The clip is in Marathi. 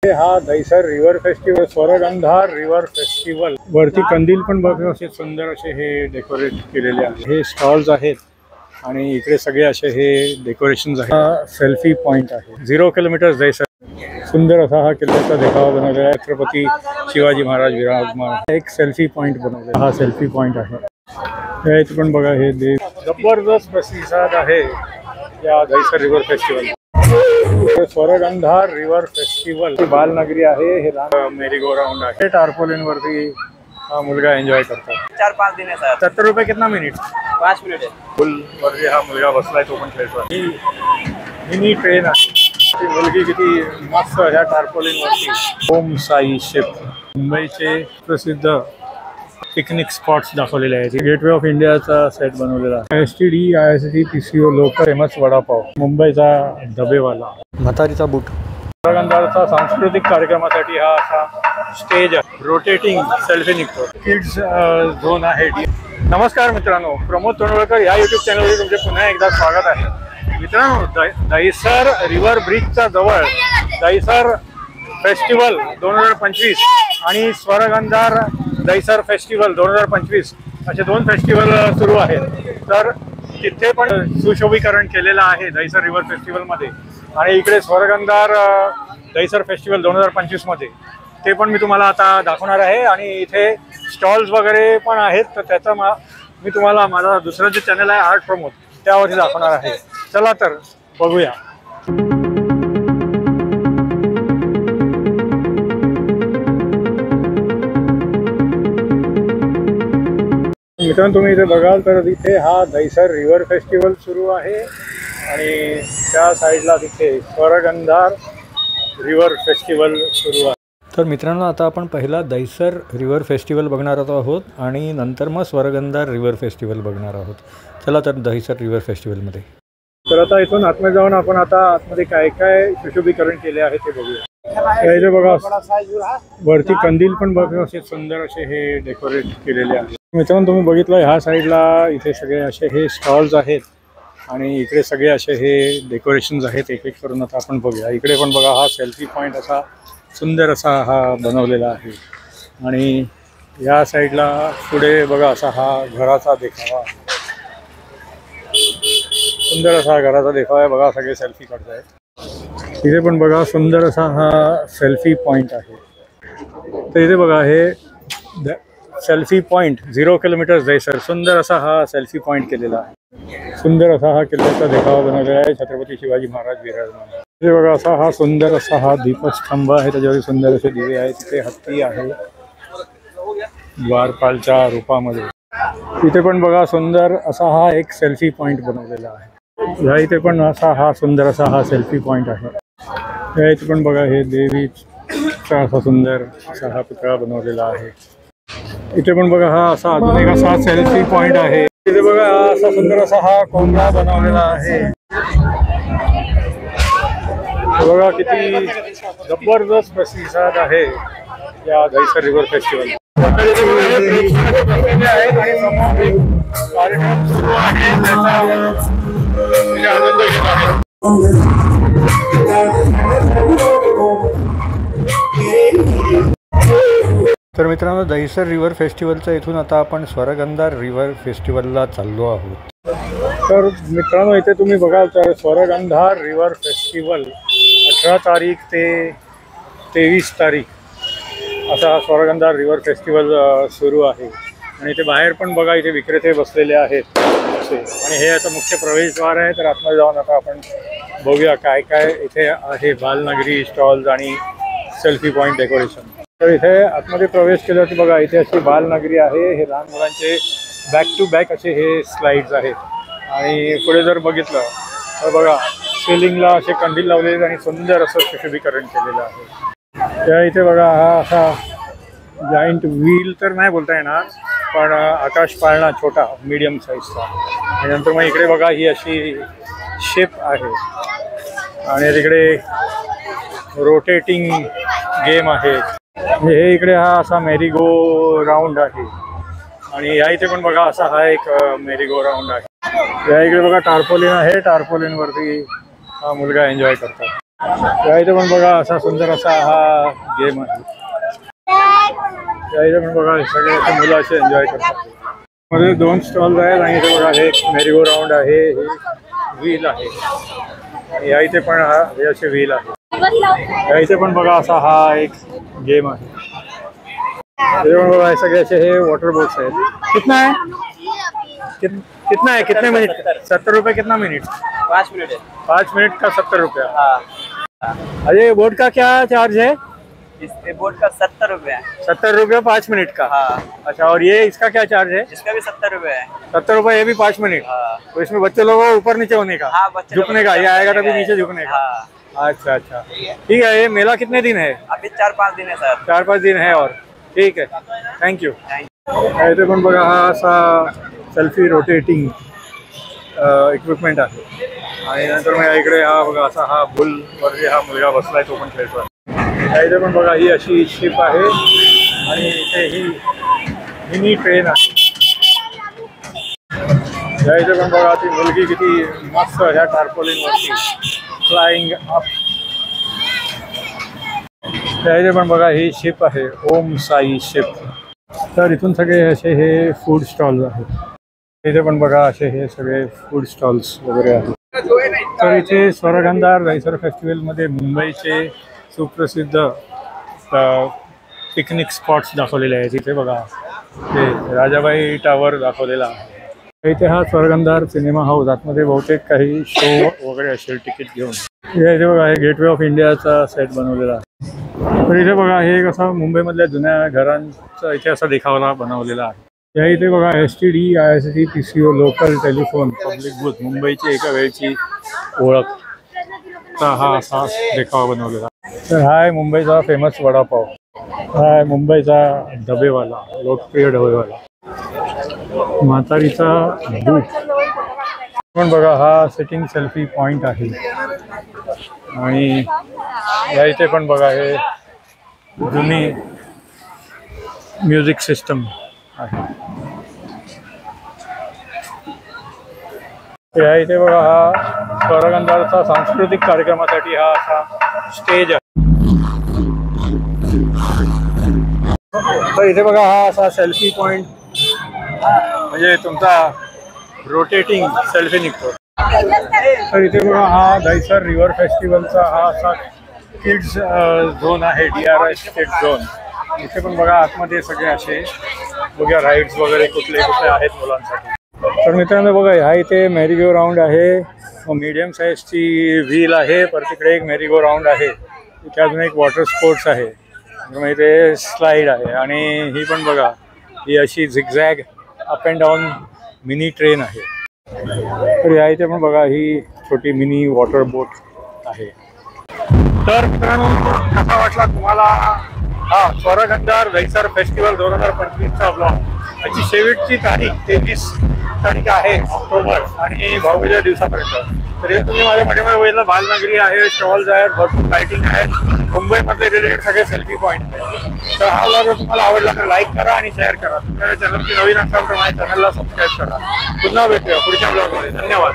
हा Dahisar river festival, Swargandhar river festival वरती कंदील पण बघा असे सुंदर असे हे डेकोरेट केलेले आहे। हे स्टॉल्स आहेत आणि इकडे सगळे असे हे डेकोरेशन्स आहेत। हा सेल्फी पॉइंट आहे। 0 किलोमीटर दहिसर सुंदर असा हा किल्ल्याचा देखावा बनवलेला आहे। छत्रपती शिवाजी महाराज विराजमान एक सेल्फी पॉइंट बनवलेला हा सेल्फी पॉइंट आहे। इथे पण बघा हे जबरदस्त प्रतिसाद आहे या Dahisar river festival. Swargandhar river festival बालनगरी आहे। हे मेरी गो राउंड आहे। टार्पोलिन वरती हा मुलगा एन्जॉय करतात। 4-5 दिन है सर। 70 रुपये कितना मिनिट? 5 मिनिट है। फुल वरती हा मुलगा बसलाय तो पण खेळतोय। मिनी ट्रेन आहे। ती मुलगी किती मस्त ह्या टार्पोलिन वरती। ओम साई शिप मुंबईचे प्रसिद्ध पिकनिक स्पॉट्स दाखवलेले आहेत। गेटवे ऑफ इंडियाचा सेट बनवलेला आहे। STD IST PCO local famous vada pav मुंबईचा डबेवाला म्हातारीचा बूट। स्वरगंधारचा सांस्कृतिक कार्यक्रमासाठी हा असा स्टेज आहे। रोटेटिंग सेल्फी निघतो। किड्स झोन आहे। नमस्कार मित्रांनो, प्रमोद तोंडवळकर या यूट्यूब चॅनलवर तुमचे पुन्हा एकदा स्वागत आहे। मित्रांनो, दहिसर रिव्हर ब्रिजच्या जवळ दहिसर फेस्टिवल 2025 आणि स्वरगंधार दहिसर फेस्टिवल 2025 असे 2 फेस्टिवल सुरू आहेत। तर तिथे पण सुशोभीकरण केलेलं आहे दहिसर रिव्हर फेस्टिवलमध्ये आणि इकडे स्वरगंधार दहिसर फेस्टिवल 2025 मध्ये ते पण मी तुम्हाला आता दाखवणार आहे। आणि इथे स्टॉल्स वगैरे पण आहेत, तर त्याचा मी तुम्हाला माझा दुसरं जे चॅनल आहे आर्ट प्रमोद त्यावरती दाखवणार आहे। चला तर बघूया। मित्रांनो, तुम्ही इथे बघाल तर इथे हा दहिसर रिव्हर फेस्टिवल सुरू आहे आणि त्या साईडला तिथे स्वरगंधार रिव्हर फेस्टिवल सुरू आहे। तर मित्रांनो, आता आपण पहिला दहिसर रिव्हर फेस्टिवल बघणार आहोत आणि नंतर मग स्वरगंधार रिव्हर फेस्टिवल बघणार आहोत। चला तर दहिसर रिव्हर फेस्टिवलमध्ये। तर आता इथून आतमध्ये जाऊन आपण आता आतमध्ये काय काय सुशोभीकरण केले आहे ते बघूया। इथे बघा वरती कंदील पण बघा असे सुंदर असे हे डेकोरेट केलेले आहे। मित्रांनो, तुम्ही बघितलं ह्या साईडला इथे सगळे असे हे स्टॉल्स आहेत आणि इकडे सगळे असे हे डेकोरेशन्स आहेत। एक एक करून आता आपण बघूया। इकडे पण बघा हा सेल्फी पॉइंट असा सुंदर असा हा बनवलेला आहे आणि या साईडला पुढे बघा असा हा घराचा देखावा आहे। सुंदर असा घराचा देखावा आहे बघा, सगळे सेल्फी काढत आहेत। इथे पण बघा सुंदर असा हा सेल्फी पॉइंट आहे। तर इथे बघा हे सेल्फी पॉइंट 0 किलोमीटर दहिसर सुंदर असा हा सेल्फी पॉइंट केलेला आहे। सुंदर असा हा किल्ल्याचा देखावा बनवलेला आहे। छत्रपती शिवाजी महाराज विराजमान। इथे बघा असा हा सुंदर असा हा दीपस्तंभ आहे, त्याच्यावर सुंदर असे दिवे आहेत। तिथे हत्ती आहे द्वारपालच्या रूपामध्ये। इथे पण बघा सुंदर असा हा एक सेल्फी पॉइंट बनवलेला आहे। ह्या इथे पण असा हा सुंदर असा हा सेल्फी पॉइंट आहे। या इथे पण बघा हे देवीचा असा सुंदर असा हा पुतळा बनवलेला आहे। इथे पण बघा हा असा अजून एक असा सेल्फी पॉइंट आहे। इथे बघा हा असा सुंदर असा हा कोंबडा बनवलेला आहे। बघा किती जबरदस्त प्रतिसाद आहे या दहिसर रिव्हर फेस्टिवल। कार्यक्रम सुरू आहे त्याचा आनंद घेत आहे। तर मित्रांनो, दहिसर रिव्हर फेस्टिवलचा इथून आता आपण स्वरगंधार रिव्हर फेस्टिवलला चाललो आहोत। तर मित्रांनो, इथे तुम्ही बघाल तर स्वरगंधार रिव्हर फेस्टिवल 18 तारीख ते 23 तारीख असा स्वरगंधार रिव्हर फेस्टिवल सुरू आहे। आणि इथे बाहेर पण बघा इथे विक्रेते बसलेले आहेत असे, आणि हे आता मुख्य प्रवेशद्वार आहे। तर आतमध्ये जाऊन आता आपण बघूया काय काय इथे आहे। बालनगरी स्टॉल्स आणि सेल्फी पॉइंट डेकोरेशन। तर इथे आतमध्ये प्रवेश केल्यावरती बघा इथे अशी बालनगरी आहे। हे लहान मुलांचे बॅक टू बॅक असे हे स्लाइड्स आहेत। आणि पुढे जर बघितलं तर बघा सिलिंगला असे कंदील लावलेले आहेत आणि सुंदर असं सुशोभीकरण केलेलं आहे। त्या इथे बघा हा असा जायंट व्हील तर नाही बोलता येणार, पण आकाश पाळणा छोटा मीडियम साईजचा। आणि नंतर मग इकडे बघा ही अशी शिप आहे आणि तिकडे रोटेटिंग गेम आहे। हे इकडे हा असा मेरी गो राउंड आहे आणि या इथे पण बघा असा हा एक मेरी गो राउंड आहे। या इकडे बघा टार्पोलिन आहे। टार्पोलिन वरती हा मुलगा एन्जॉय करतो। या इथे पण बघा असा सुंदर असा हा गेम आहे. या इथे पण बघा सगळे असे मुलं असे एन्जॉय करतात. मध्ये 2 स्टॉल आहेत आणि इथे बघा हे मेरी गो राऊंड आहे, हे व्हील आहे. या इथे पण हे असे व्हील आहे. या इथे पण बघा असा हा एक गेम आहे. इथे पण बघा सगळे असे हे वॉटर बोट्स आहेत. कितना है? कितना है? कितने मिनट? 70 रुपये. कितना मिनट? 5 मिनट है। 5 मिनट का 70 रुपया. हाँ, अरे बोट का क्या चार्ज है? इस बोट का 70 रुपये है। 70 रुपये 5 मिनट का. हाँ, अच्छा, और ये इसका क्या चार्ज है? इसका भी 70 रुपये है। 70 रुपये, ये भी 5 मिनट. हाँ, तो इसमें बच्चे लोगों को ऊपर नीचे होने का, हाँ, बच्चे झुकने का, ये आएगा तभी नीचे झुकने का. हाँ, अच्छा अच्छा, ठीक है. ये मेला कितने दिन है? अभी 4-5 दिन है सर। 4-5 दिन है. और ठीक है, थँक्यू. इथे पण बघा हा असा सेल्फी रोटेटिंग इक्विपमेंट आहे. आणि नंतर मग इकडे हा बघा असा हा बुल वरती हा मुलगा बसलाय, तो पण खेळतो. इथे पण बघा ही अशी शिप आहे आणि इथे ही मिनी ट्रेन आहे. इथे पण बघा ती मुलगी किती मस्त ह्या टार्पोलिन वरती फ्लाइंग अप. इथे पण बघा ही शिप आहे, ओम साई शिप. तर इथून सगळे असे हे फूड स्टॉल्स आहेत. इथे पण बघा असे हे सगळे फूड स्टॉल्स वगैरे आहेत. तर इथे स्वरगंधार दहिसर फेस्टिवलमध्ये मुंबईचे सुप्रसिद्ध पिकनिक स्पॉट्स दाखवलेले आहेत. इथे बघा ते राजाबाई टावर दाखवलेला आहे. इथे हा स्वरगंधार सिनेमा हाऊस, आतमध्ये बहुतेक काही शो वगैरे असेल तिकीट घेऊन. इथे बघा हे गेटवे ऑफ इंडियाचा सेट बनवलेला आहे. तर इथे बघा हे कसं मुंबईमधल्या जुन्या घरांचा इथे असा देखावा बनवलेला आहे. या इथे बघा STD IST PCO local telephone public booth मुंबईची एका वेळची ओळख हा असा देखावा बनवलेला. तर हा आहे मुंबईचा फेमस वडापाव. हा आहे मुंबईचा डबेवाला, लोकप्रिय डबेवाला. म्हातारीचा बूथ पण बघा हा सेटिंग सेल्फी पॉइंट आहे. आणि या इथे पण बघा हे जुनी म्युझिक सिस्टम आहे. या इथे बघा हा स्वरगंधारचा सांस्कृतिक कार्यक्रमासाठी हा असा स्टेज आहे. तर इथे बघा हा असा सेल्फी पॉइंट, म्हणजे तुमचा रोटेटिंग सेल्फी निघतो. तर इथे बघा हा दहिसर रिव्हर फेस्टिवलचा हा असा किड्स झोन आहे, DRS किड्स झोन. इथे पण बघा आतमध्ये सगळे असे बघा राईड्स वगैरे कुठले कुठले आहेत मुलांसाठी. तर मित्रांनो बघा ह्या इथे मेरी गो राऊंड आहे, मीडियम साईजची व्हील आहे, पर तिकडे एक मेरी गो राऊंड आहे. इथे अजून एक वॉटर स्पोर्ट्स आहे, इथे स्लाईड आहे. आणि ही पण बघा ही अशी zigzag up and down mini train आहे. तर या इथे पण बघा ही छोटी मिनी वॉटर बोट आहे. तर मित्रांनो कसा वाटला तुम्हाला हा स्वरगंधार दहिसर फेस्टिवल 2025चा ब्लॉग. याची शेवटची तारीख 23 तारीख आहे ऑक्टोबर आणि भाऊबीजेच्या दिवसापर्यंत. तर हे तुम्ही माझ्या पाठीमागे बघितलं बालनगरी आहे, स्टॉल्स आहेत, भरपूर लाईटिंग आहेत, मुंबईमधले रिलेटेड सगळे सेल्फी पॉईंट आहेत. तर हा ब्लॉग जर तुम्हाला आवडला तर लाईक करा आणि शेअर करा. तुमच्या चॅनलची नवीन असाल तर माझ्या चॅनलला सबस्क्राईब करा. पुन्हा भेटूया पुढच्या ब्लॉगमध्ये. धन्यवाद.